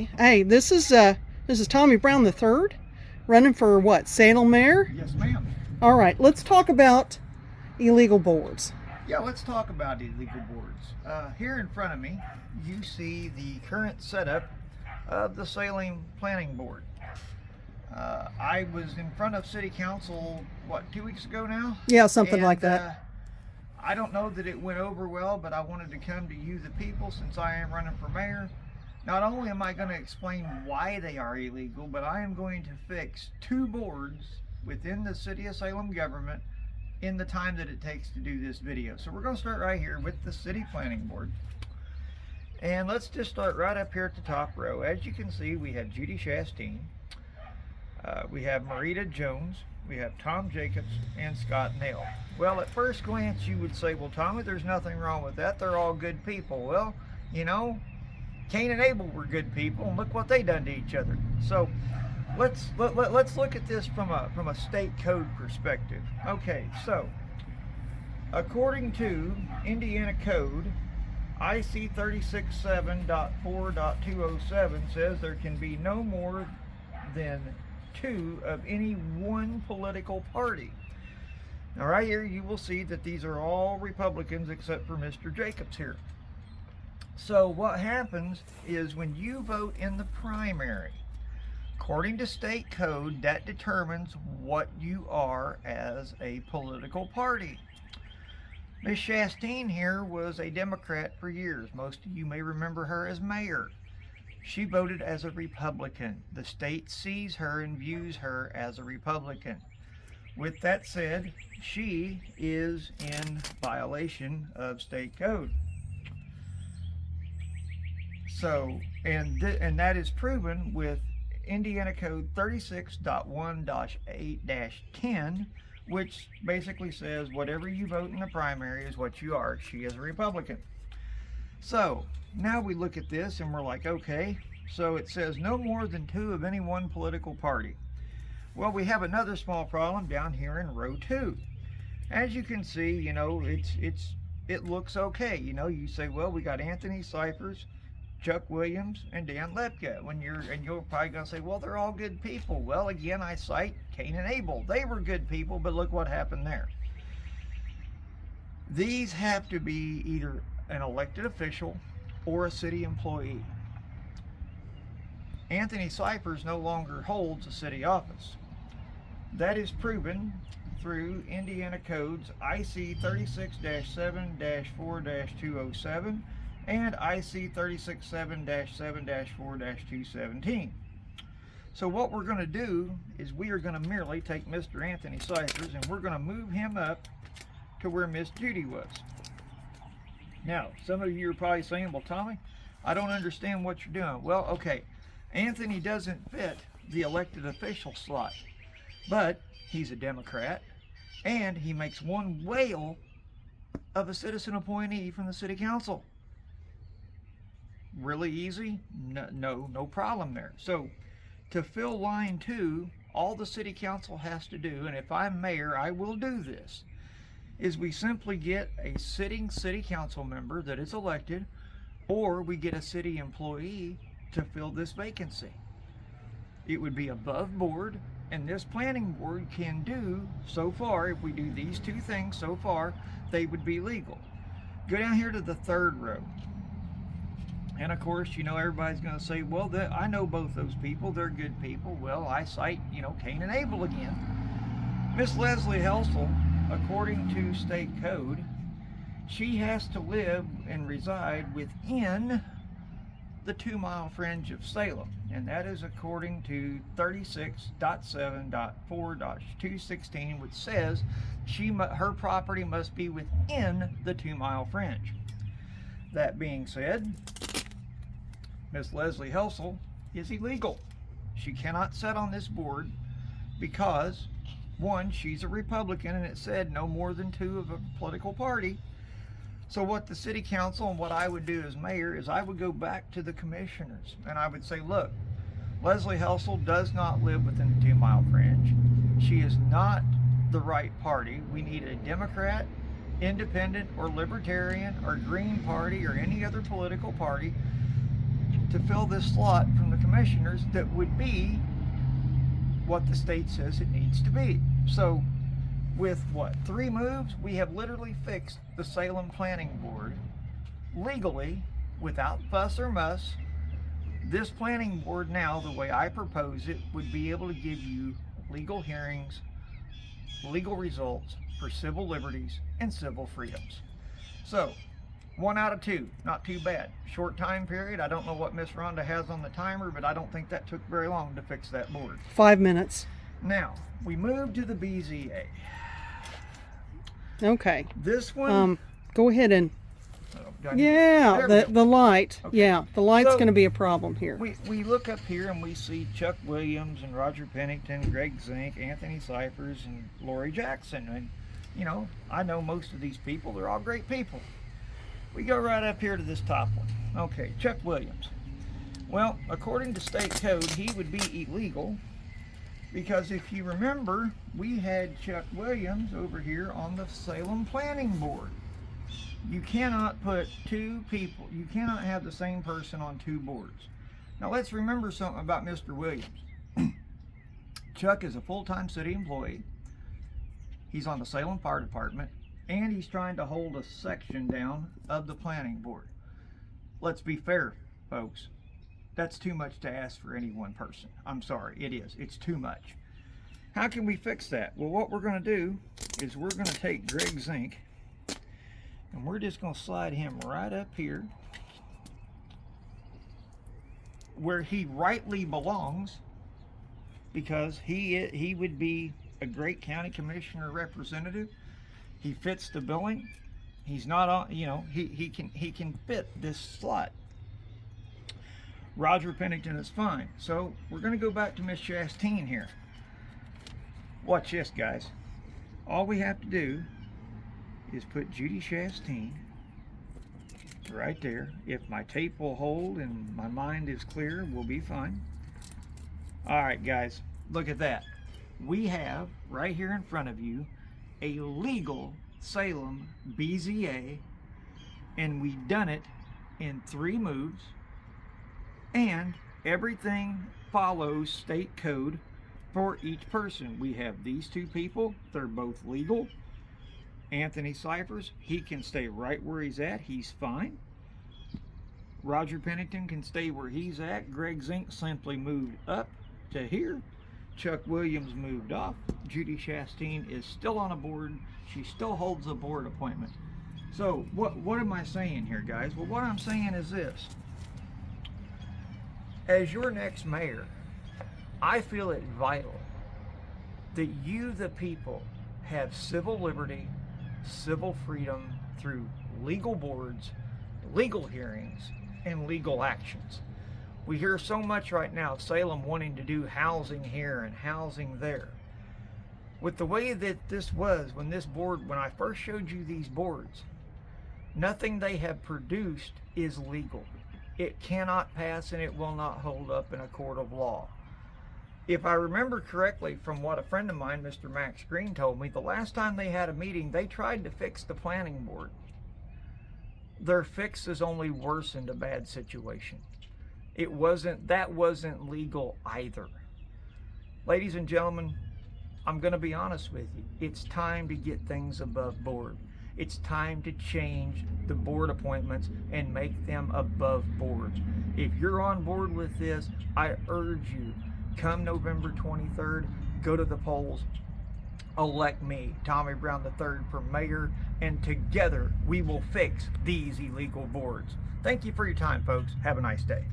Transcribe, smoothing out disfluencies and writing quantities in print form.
Hey, this is Tommy Brown the third, running for what, Salem Mayor? Yes, ma'am. All right, let's talk about illegal boards. Yeah, let's talk about illegal boards. Here in front of me, you see the current setup of the Salem Planning Board. I was in front of City Council, 2 weeks ago now? Yeah, something like that. I don't know that it went over well, but I wanted to come to you, the people, since I am running for mayor. Not only am I going to explain why they are illegal, but I am going to fix 2 boards within the City of Salem government in the time that it takes to do this video. So we're going to start right here with the City Planning Board. And let's just start right up here at the top row. As you can see, we have Judy Chastain, we have Marita Jones, we have Tom Jacobs, and Scott Nail. Well, at first glance, you would say, well, Tommy, there's nothing wrong with that. They're all good people. Well, you know, Cain and Abel were good people, and look what they done to each other. So let's look at this from a state code perspective. Okay, so according to Indiana Code, IC 367.4.207 says there can be no more than 2 of any one political party. Now right here you will see that these are all Republicans except for Mr. Jacobs here. So what happens is when you vote in the primary, according to state code, that determines what you are as a political party. Ms. Chastain here was a Democrat for years. Most of you may remember her as mayor. She voted as a Republican. The state sees her and views her as a Republican. With that said, she is in violation of state code. So, and that is proven with Indiana Code 36.1-8-10, which basically says whatever you vote in the primary is what you are. She is a Republican. So now we look at this and we're like, okay, so it says no more than 2 of any one political party. Well, we have another small problem down here in row 2. As you can see, you know, it looks okay. You know, you say, well, we got Anthony Cyphers, Chuck Williams, and Dan Lepke. You're probably going to say, well, they're all good people. Well, again, I cite Cain and Abel. They were good people, but look what happened there. These have to be either an elected official or a city employee. Anthony Cyphers no longer holds a city office. That is proven through Indiana Codes IC 36-7-4-207 and IC 367-7-4-217. So what we're going to do is we are going to merely take Mr. Anthony Cyphers and we're going to move him up to where Miss Judy was. Now, some of you are probably saying, well, Tommy, I don't understand what you're doing. Well, okay, Anthony doesn't fit the elected official slot, but he's a Democrat and he makes one whale of a citizen appointee from the city council. Really easy? No problem there. So to fill line 2, all the city council has to do, and if I'm mayor, I will do this, is we simply get a sitting city council member that is elected, or we get a city employee to fill this vacancy. It would be above board, and this planning board can do, so far, if we do these 2 things so far, they would be legal. Go down here to the 3rd row. And of course, you know, everybody's going to say, well, I know both those people. They're good people. Well, I cite, you know, Cain and Abel again. Miss Leslie Helsel, according to state code, she has to live and reside within the 2-mile fringe of Salem. And that is according to 36.7.4.216, which says her property must be within the 2-mile fringe. That being said, Miss Leslie Helsel is illegal. She cannot sit on this board because, 1, she's a Republican and it said no more than 2 of a political party. So what the city council and what I would do as mayor is I would go back to the commissioners and I would say, look, Leslie Helsel does not live within the 2-mile fringe. She is not the right party. We need a Democrat, independent, or libertarian, or Green Party, or any other political party to to fill this slot from the commissioners that would be what the state says it needs to be. So with what, 3 moves, we have literally fixed the Salem Planning Board legally, without fuss or muss. This planning board now, the way I propose it, would be able to give you legal hearings, legal results for civil liberties and civil freedoms. So 1 out of 2, not too bad. Short time period. I don't know what Miss Rhonda has on the timer, but I don't think that took very long to fix that board. 5 minutes. Now we move to the BZA. Okay. This one. Go ahead and. Yeah, the light. Okay. Yeah, the light's going to be a problem here. We look up here and we see Chuck Williams and Roger Pennington, Greg Zink, Anthony Cyphers, and Lori Jackson. And, you know, I know most of these people. They're all great people. We go right up here to this top one. Okay, Chuck Williams. Well, according to state code, he would be illegal because if you remember, we had Chuck Williams over here on the Salem Planning Board. You cannot put 2 people, you cannot have the same person on 2 boards. Now let's remember something about Mr. Williams. Chuck is a full-time city employee. He's on the Salem Fire Department, and he's trying to hold a section down of the planning board. Let's be fair, folks. That's too much to ask for any one person. I'm sorry, it is. It's too much. How can we fix that? Well, what we're going to do is we're going to take Greg Zink, and we're just going to slide him right up here where he rightly belongs, because he would be a great county commissioner representative. He fits the billing. He's not on, you know, he can fit this slot. Roger Pennington is fine. So we're going to go back to Miss Chastain here. Watch this, guys. All we have to do is put Judy Chastain right there. If my tape will hold and my mind is clear, we'll be fine. All right, guys, look at that. We have right here in front of you a legal Salem BZA, and we done it in 3 moves, and everything follows state code for each person. We have these 2 people, they're both legal. Anthony Cyphers, he can stay right where he's at, he's fine. Roger Pennington can stay where he's at. Greg Zink simply moved up to here. Chuck Williams moved off. Judy Chastain is still on a board. She still holds a board appointment. So what am I saying here, guys? Well, what I'm saying is this. As your next mayor, I feel it vital that you, the people, have civil liberty, civil freedom through legal boards, legal hearings, and legal actions. We hear so much right now of Salem wanting to do housing here and housing there. With the way that this was, when I first showed you these boards, nothing they have produced is legal. It cannot pass and it will not hold up in a court of law. If I remember correctly from what a friend of mine, Mr. Max Green, told me, the last time they had a meeting, they tried to fix the planning board. Their fix has only worsened a bad situation. That wasn't legal either. Ladies and gentlemen, I'm going to be honest with you. It's time to get things above board. It's time to change the board appointments and make them above boards. If you're on board with this, I urge you, come November 23rd, go to the polls, elect me, Tommy Brown III, for mayor, and together we will fix these illegal boards. Thank you for your time, folks. Have a nice day.